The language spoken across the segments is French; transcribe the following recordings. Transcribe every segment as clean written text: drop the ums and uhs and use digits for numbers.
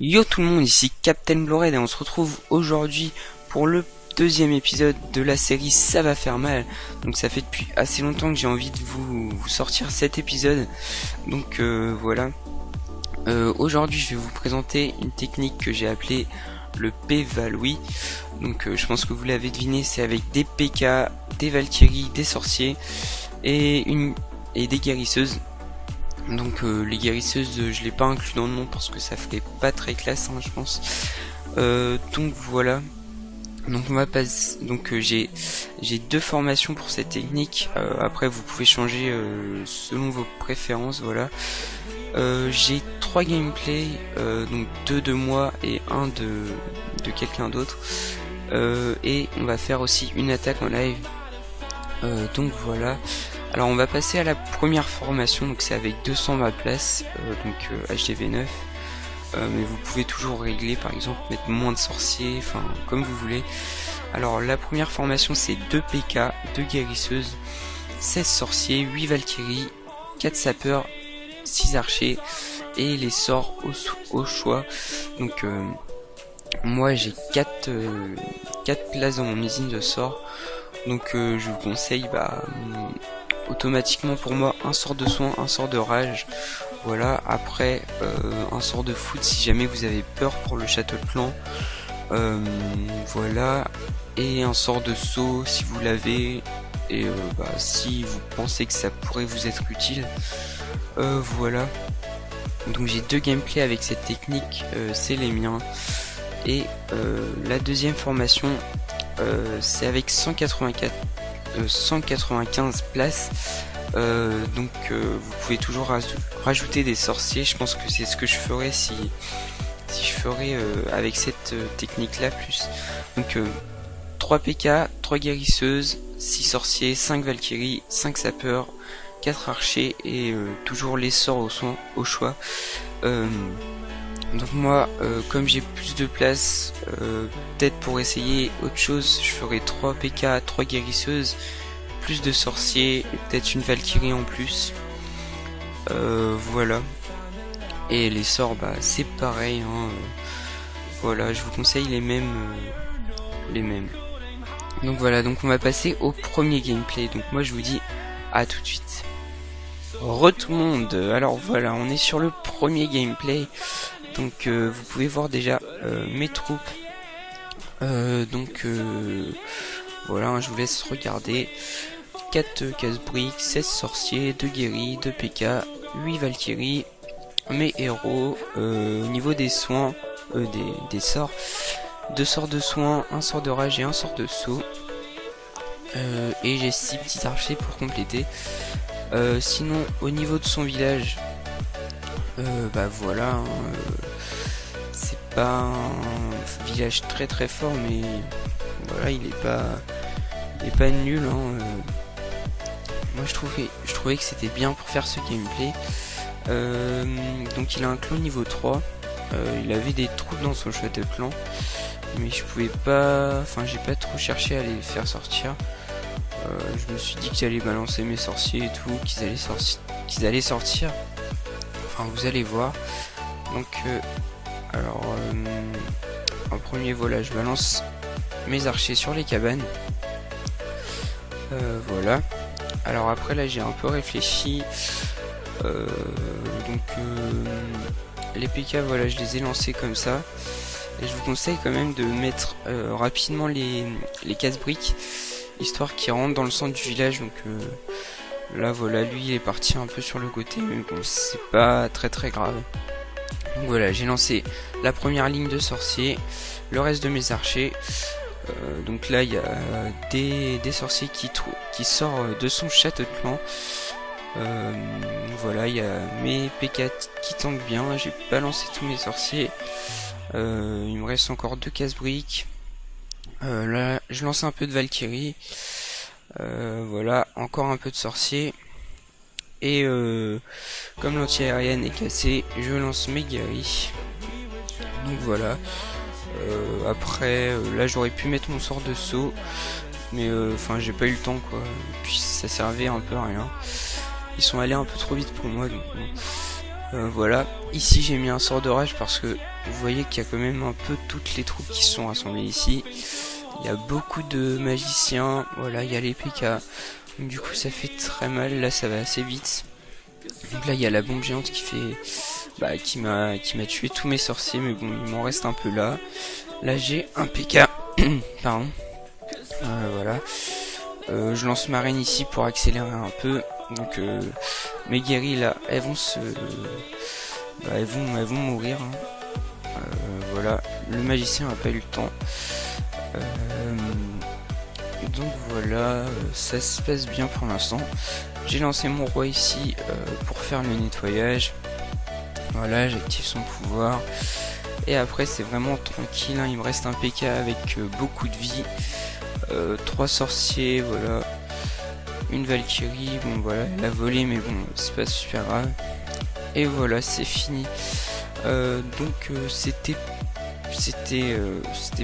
Yo tout le monde, ici Captain Blaured et on se retrouve aujourd'hui pour le deuxième épisode de la série Ça va faire mal. Donc ça fait depuis assez longtemps que j'ai envie de vous sortir cet épisode. Donc voilà. Aujourd'hui je vais vous présenter une technique que j'ai appelée le P-Valoui. Donc je pense que vous l'avez deviné, c'est avec des PK, des Valkyries, des sorciers et des guérisseuses. Donc les guérisseuses je l'ai pas inclus dans le nom parce que ça ferait pas très classe je pense. Donc voilà. Donc on va passer. Donc j'ai deux formations pour cette technique. Après vous pouvez changer selon vos préférences. Voilà. J'ai 3 gameplays, donc 2 de moi et un de quelqu'un d'autre. Et on va faire aussi une attaque en live. Donc voilà. Alors on va passer à la première formation, donc c'est avec 200 ma place, donc HDV9, mais vous pouvez toujours régler, par exemple mettre moins de sorciers, enfin comme vous voulez. Alors la première formation c'est 2 PK, 2 guérisseuses, 16 sorciers, 8 Valkyries, 4 sapeurs, 6 archers, et les sorts au choix. Donc moi j'ai 4 places dans mon usine de sorts, donc je vous conseille automatiquement pour moi un sort de soin, un sort de rage, voilà. Après un sort de foot si jamais vous avez peur pour le château de clan, voilà, et un sort de saut si vous l'avez, et si vous pensez que ça pourrait vous être utile, voilà. Donc j'ai 2 gameplays avec cette technique, c'est les miens. Et la deuxième formation c'est avec 195 places, donc vous pouvez toujours rajouter des sorciers. Je pense que c'est ce que je ferais si je ferais avec cette technique là plus. Donc 3 PK, 3 guérisseuses, 6 sorciers, 5 Valkyries, 5 sapeurs, 4 archers et toujours les sorts au choix. Donc moi comme j'ai plus de place, peut-être pour essayer autre chose je ferai 3 PK, 3 guérisseuses, plus de sorciers et peut-être une Valkyrie en plus, voilà. Et les sorts c'est pareil voilà, je vous conseille les mêmes. Donc voilà, donc on va passer au premier gameplay. Donc moi je vous dis à tout de suite. Tout le monde, alors voilà, on est sur le premier gameplay. Donc vous pouvez voir déjà mes troupes. Donc voilà, je vous laisse regarder. 4 casse-briques, 16 sorciers, 2 guéris, 2 PK, 8 Valkyries, mes héros. Au niveau des soins, des sorts, 2 sorts de soins, un sort de rage et un sort de saut. Et j'ai 6 petits archers pour compléter. Sinon au niveau de son village, voilà, c'est pas un village très très fort, mais voilà, il est pas nul moi je trouvais que c'était bien pour faire ce gameplay. Donc il a un clan niveau 3, il avait des troupes dans son château de clan, mais je pouvais pas, j'ai pas trop cherché à les faire sortir. Je me suis dit que j'allais balancer mes sorciers et tout, qu'ils allaient sortir. Enfin vous allez voir. Donc alors en premier voilà, je balance mes archers sur les cabanes. Voilà. Alors après là j'ai un peu réfléchi. Les PK voilà, je les ai lancés comme ça. Et je vous conseille quand même de mettre rapidement les casse-briques, histoire qu'il rentre dans le centre du village. Donc là voilà, lui il est parti un peu sur le côté, mais bon c'est pas très très grave. Donc voilà, j'ai lancé la première ligne de sorciers, le reste de mes archers. Donc là il y a des sorciers qui sortent de son château de clan. Voilà, il y a mes PK qui tankent bien, j'ai balancé tous mes sorciers. Il me reste encore 2 casse-briques. Là je lance un peu de Valkyrie. Voilà, encore un peu de sorciers. Et comme l'anti-aérienne est cassée, je lance mes guéris. Donc voilà. Après là j'aurais pu mettre mon sort de saut, mais j'ai pas eu le temps quoi. Puis ça servait un peu à rien. Ils sont allés un peu trop vite pour moi, donc Voilà, ici j'ai mis un sort de rage parce que vous voyez qu'il y a quand même un peu toutes les troupes qui se sont rassemblées ici. Il y a beaucoup de magiciens, voilà, il y a les PK. Donc du coup ça fait très mal, là ça va assez vite. Donc là il y a la bombe géante qui fait... qui m'a tué tous mes sorciers, mais bon il m'en reste un peu là. Là j'ai un PK, pardon. Voilà. Je lance ma reine ici pour accélérer un peu. Donc mes guéris là, elles vont elles vont mourir. Hein. Voilà, le magicien n'a pas eu le temps. Donc voilà, ça se passe bien pour l'instant. J'ai lancé mon roi ici pour faire le nettoyage. Voilà, j'active son pouvoir. Et après c'est vraiment tranquille, hein. Il me reste un PK avec beaucoup de vie. 3 sorciers, voilà. Une Valkyrie, bon voilà, elle a volé mais bon, c'est pas super grave. Et voilà, c'est fini. Donc c'était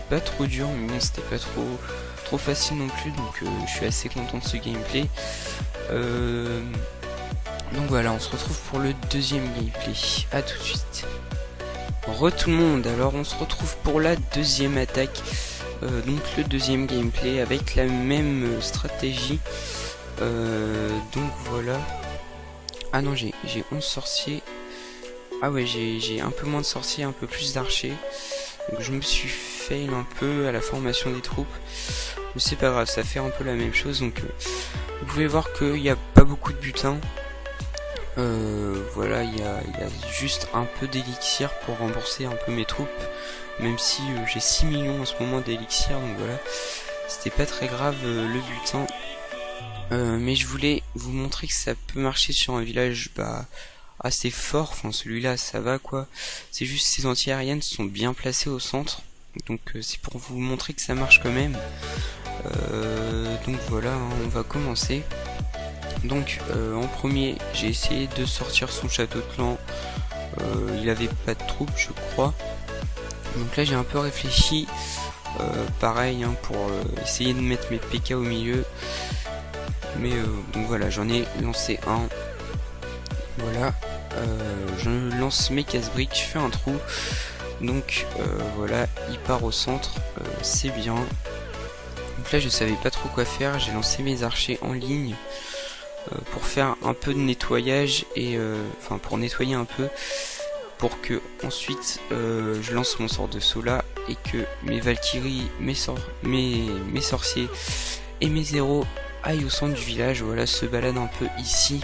pas trop dur, mais bon, c'était pas trop facile non plus, donc je suis assez content de ce gameplay. Donc voilà, on se retrouve pour le deuxième gameplay. À tout de suite. Re tout le monde, alors on se retrouve pour la deuxième attaque. Donc le deuxième gameplay avec la même stratégie. Donc voilà. Ah non, j'ai 11 sorciers. Ah ouais, j'ai un peu moins de sorciers, un peu plus d'archers. Donc je me suis fail un peu à la formation des troupes. Mais c'est pas grave, ça fait un peu la même chose. Donc vous pouvez voir qu'il n'y a pas beaucoup de butin. Voilà, il y a juste un peu d'élixir pour rembourser un peu mes troupes. Même si j'ai 6 millions en ce moment d'élixir. Donc voilà, c'était pas très grave le butin. Mais je voulais vous montrer que ça peut marcher sur un village assez fort. Enfin celui-là ça va quoi. C'est juste ces anti-aériennes sont bien placées au centre. Donc c'est pour vous montrer que ça marche quand même. Donc voilà, hein, on va commencer. Donc en premier j'ai essayé de sortir son château de clan. Il avait pas de troupes je crois. Donc là j'ai un peu réfléchi. Pareil hein, pour essayer de mettre mes PK au milieu. Mais donc voilà, j'en ai lancé un. Voilà, je lance mes casse-briques, je fais un trou. Donc voilà, il part au centre, c'est bien. Donc là je savais pas trop quoi faire, j'ai lancé mes archers en ligne pour faire un peu de nettoyage et enfin pour nettoyer un peu, pour que ensuite je lance mon sort de saut là et que mes Valkyries, mes sorciers et mes héros aillent au centre du village. Voilà, se balade un peu ici.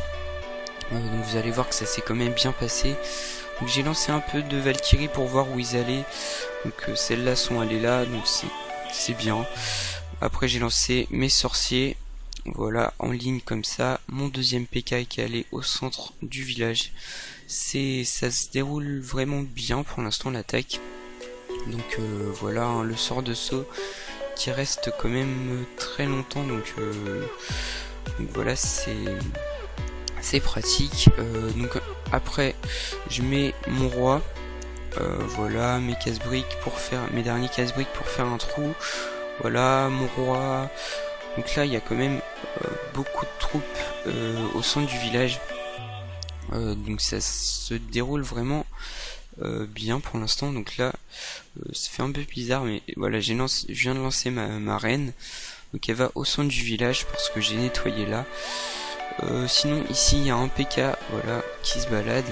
Donc vous allez voir que ça s'est quand même bien passé. Donc j'ai lancé un peu de Valkyrie pour voir où ils allaient. Donc celles-là sont allées là, donc c'est bien. Après j'ai lancé mes sorciers. Voilà, en ligne comme ça. Mon deuxième PK qui est allé au centre du village. Ça se déroule vraiment bien pour l'instant l'attaque. Donc voilà, hein, le sort de saut qui reste quand même très longtemps. Donc voilà, c'est pratique. Donc après je mets mon roi. Voilà, mes casse-briques pour faire mes derniers casse-briques pour faire un trou. Voilà mon roi. Donc là il y a quand même beaucoup de troupes au centre du village. Donc ça se déroule vraiment bien pour l'instant. Donc là ça fait un peu bizarre, mais voilà, je viens de lancer ma reine. Donc elle va au centre du village parce que j'ai nettoyé là. Sinon ici il y a un PK, voilà, qui se balade.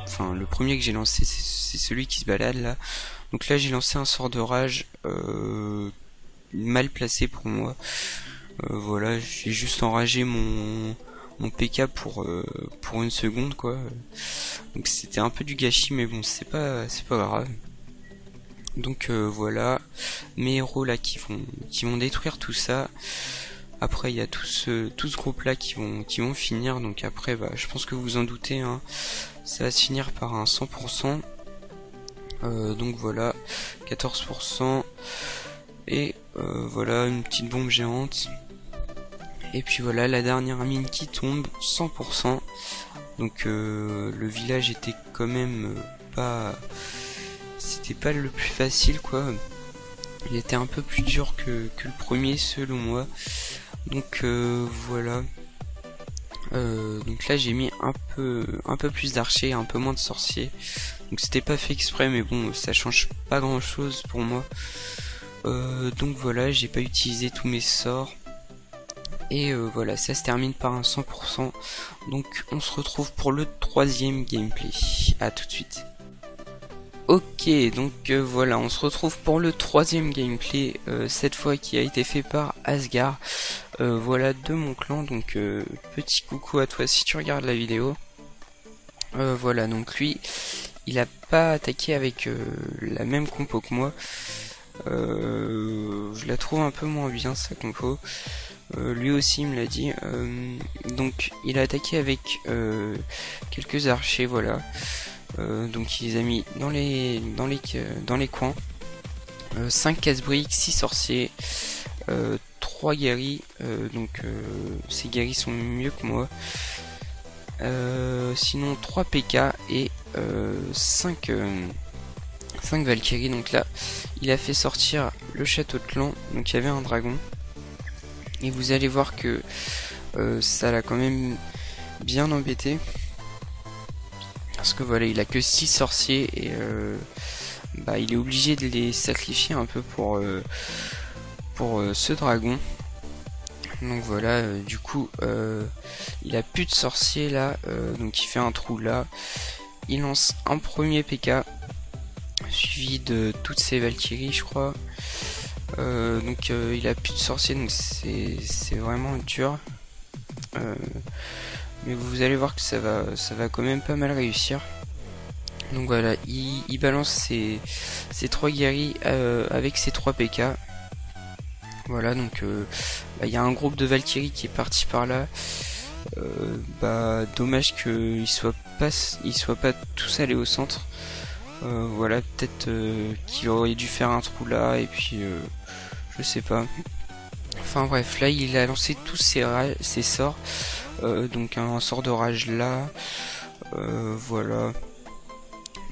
Enfin le premier que j'ai lancé c'est celui qui se balade là. Donc là j'ai lancé un sort de rage mal placé pour moi. Voilà, j'ai juste enragé mon PK pour une seconde quoi. Donc c'était un peu du gâchis, mais bon c'est pas grave. Donc voilà, mes héros là qui vont détruire tout ça. Après il y a tout ce groupe là qui vont finir. Donc après je pense que vous vous en doutez hein, ça va se finir par un 100%. Donc voilà, 14%. Et voilà une petite bombe géante. Et puis voilà la dernière mine qui tombe, 100%. Donc le village était quand même c'était pas le plus facile quoi. Il était un peu plus dur que le premier selon moi. Donc voilà. Donc là j'ai mis un peu plus d'archers, un peu moins de sorciers. Donc c'était pas fait exprès, mais bon, ça change pas grand chose pour moi. Donc voilà, j'ai pas utilisé tous mes sorts. Et voilà, ça se termine par un 100%. Donc on se retrouve pour le troisième gameplay. À tout de suite. Ok, donc voilà, on se retrouve pour le troisième gameplay, cette fois qui a été fait par Asgard, voilà, de mon clan. Donc petit coucou à toi si tu regardes la vidéo. Voilà, donc lui, il a pas attaqué avec la même compo que moi. Je la trouve un peu moins bien sa compo. Lui aussi il me l'a dit. Donc il a attaqué avec quelques archers, voilà. Donc il les a mis dans les coins. 5 casse-briques, 6 sorciers, 3 guerris. Donc ces guerris sont mieux que moi. Sinon 3 PK et 5 Valkyries. Donc là il a fait sortir le château de clan. Donc il y avait un dragon. Et vous allez voir que ça l'a quand même bien embêté. Parce que voilà, il a que 6 sorciers et bah, il est obligé de les sacrifier un peu pour ce dragon. Donc voilà, du coup, il a plus de sorciers là, donc il fait un trou là. Il lance un premier PK, suivi de toutes ses Valkyries, je crois. Donc il a plus de sorciers, donc c'est vraiment dur. Mais vous allez voir que ça va quand même pas mal réussir. Donc voilà, il balance ses 3 guerris avec ses 3 PK. Voilà, donc il y a un groupe de Valkyrie qui est parti par là. Bah dommage qu'ils soient pas tous allés au centre. Voilà, peut-être qu'il aurait dû faire un trou là et puis je sais pas. Enfin bref, là il a lancé tous ses sorts. Donc un sort de rage là. Voilà.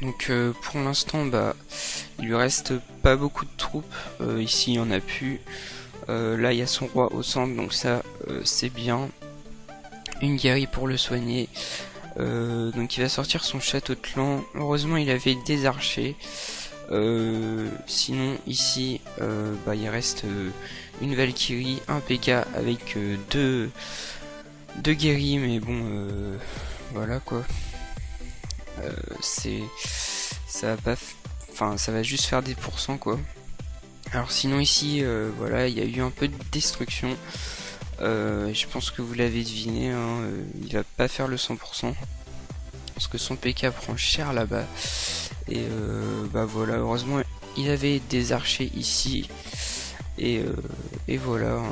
Donc pour l'instant bah il lui reste pas beaucoup de troupes. Ici il y en a plus. Là il y a son roi au centre, donc ça c'est bien. Une guerrière pour le soigner. Donc il va sortir son château de clan. Heureusement il avait des archers. Sinon ici bah, il reste une Valkyrie, un PK avec deux guéris, mais bon voilà quoi. Ça va pas, enfin ça va juste faire des pourcents quoi. Alors sinon ici voilà, il y a eu un peu de destruction. Je pense que vous l'avez deviné, hein, il va pas faire le 100% parce que son PK prend cher là-bas. Et bah voilà, heureusement il avait des archers ici. Et voilà, hein.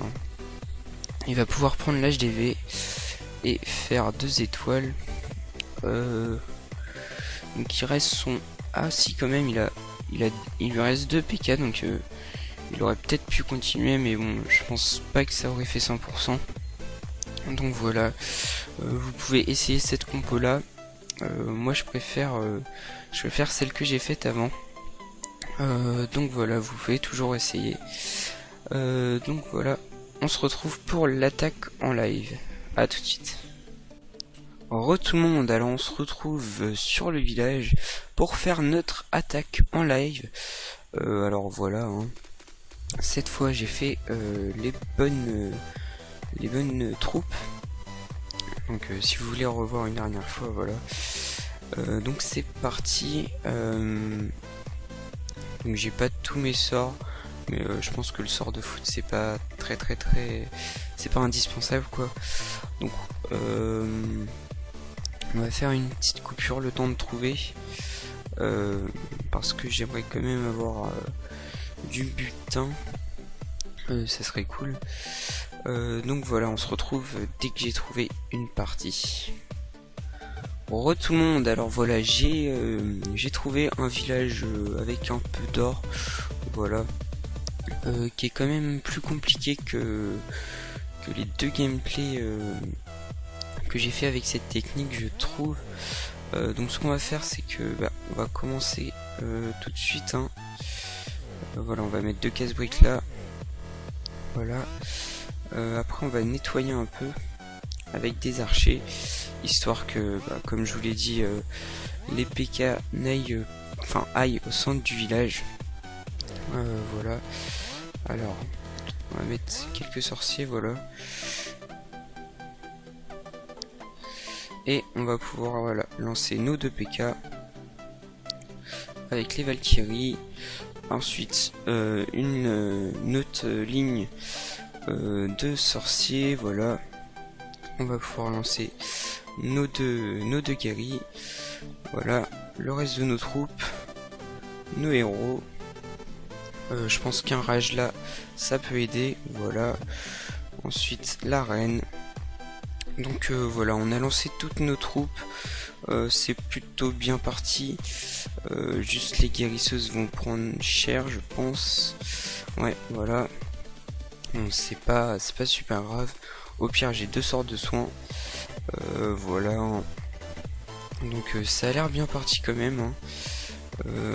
Il va pouvoir prendre l'HDV et faire 2 étoiles. Donc il reste son... Ah si, quand même il lui reste 2 PK, donc il aurait peut-être pu continuer, mais bon, je pense pas que ça aurait fait 100%. Donc voilà, vous pouvez essayer cette compo là. Moi je préfère celle que j'ai faite avant. Donc voilà, vous pouvez toujours essayer. Donc voilà, on se retrouve pour l'attaque en live. À tout de suite. Re tout le monde, alors on se retrouve sur le village pour faire notre attaque en live. Alors voilà, hein. Cette fois j'ai fait les bonnes troupes. Donc si vous voulez revoir une dernière fois, voilà. Donc c'est parti. Donc j'ai pas tous mes sorts, mais je pense que le sort de foot c'est pas très c'est pas indispensable quoi. Donc on va faire une petite coupure le temps de trouver, parce que j'aimerais quand même avoir du butin, ça serait cool. Donc voilà, on se retrouve dès que j'ai trouvé une partie. Re tout le monde, alors voilà, j'ai trouvé un village avec un peu d'or, voilà, qui est quand même plus compliqué que les 2 gameplays que j'ai fait avec cette technique, je trouve. Donc ce qu'on va faire, c'est que on va commencer tout de suite, hein. Voilà, on va mettre 2 casse-briques là, voilà. Après on va nettoyer un peu. avec des archers, histoire que, comme je vous l'ai dit, les PK aillent au centre du village. Voilà. Alors, on va mettre quelques sorciers, voilà. Et on va pouvoir lancer nos 2 PK avec les Valkyries. Ensuite, une autre ligne de sorciers, voilà. On va pouvoir lancer nos deux guerriers. Voilà, le reste de nos troupes, nos héros. Je pense qu'un rage là, ça peut aider. Voilà. Ensuite, la reine. Donc voilà, on a lancé toutes nos troupes. C'est plutôt bien parti. Juste les guérisseuses vont prendre cher, je pense. Ouais, voilà. Bon, c'est pas super grave. Au pire, j'ai 2 sortes de soins. Voilà. Donc ça a l'air bien parti quand même. Hein.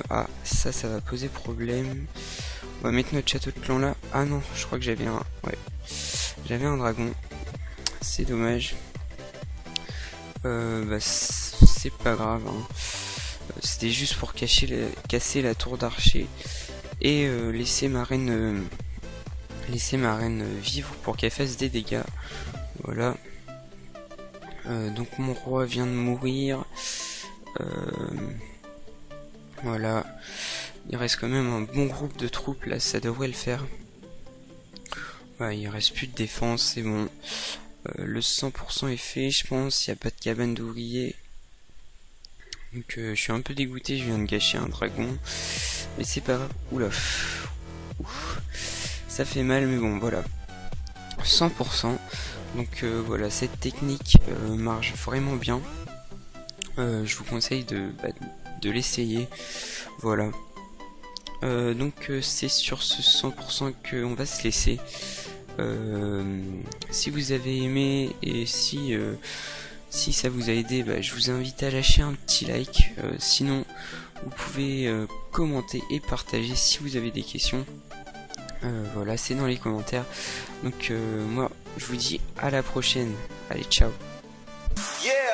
Ah, ça va poser problème. On va mettre notre château de clan là. Ah non, je crois que j'avais un... Ouais. J'avais un dragon. C'est dommage. C'est pas grave. Hein. C'était juste pour casser la tour d'archer. Et laisser ma reine vivre pour qu'elle fasse des dégâts. Voilà. Donc mon roi vient de mourir. Voilà. Il reste quand même un bon groupe de troupes là, ça devrait le faire. Ouais, il reste plus de défense, c'est bon. Le 100% est fait, je pense. Il n'y a pas de cabane d'ouvriers. Donc je suis un peu dégoûté, je viens de gâcher un dragon. Mais c'est pas grave. Oula. Ouf. Ça fait mal, mais bon, voilà. 100%. Donc voilà, cette technique marche vraiment bien. Je vous conseille de l'essayer. Voilà. Donc c'est sur ce 100% qu'on va se laisser. Si vous avez aimé et si ça vous a aidé, je vous invite à lâcher un petit like. Sinon, vous pouvez commenter et partager si vous avez des questions. Voilà, c'est dans les commentaires. Donc moi, je vous dis à la prochaine. Allez, ciao. Yeah.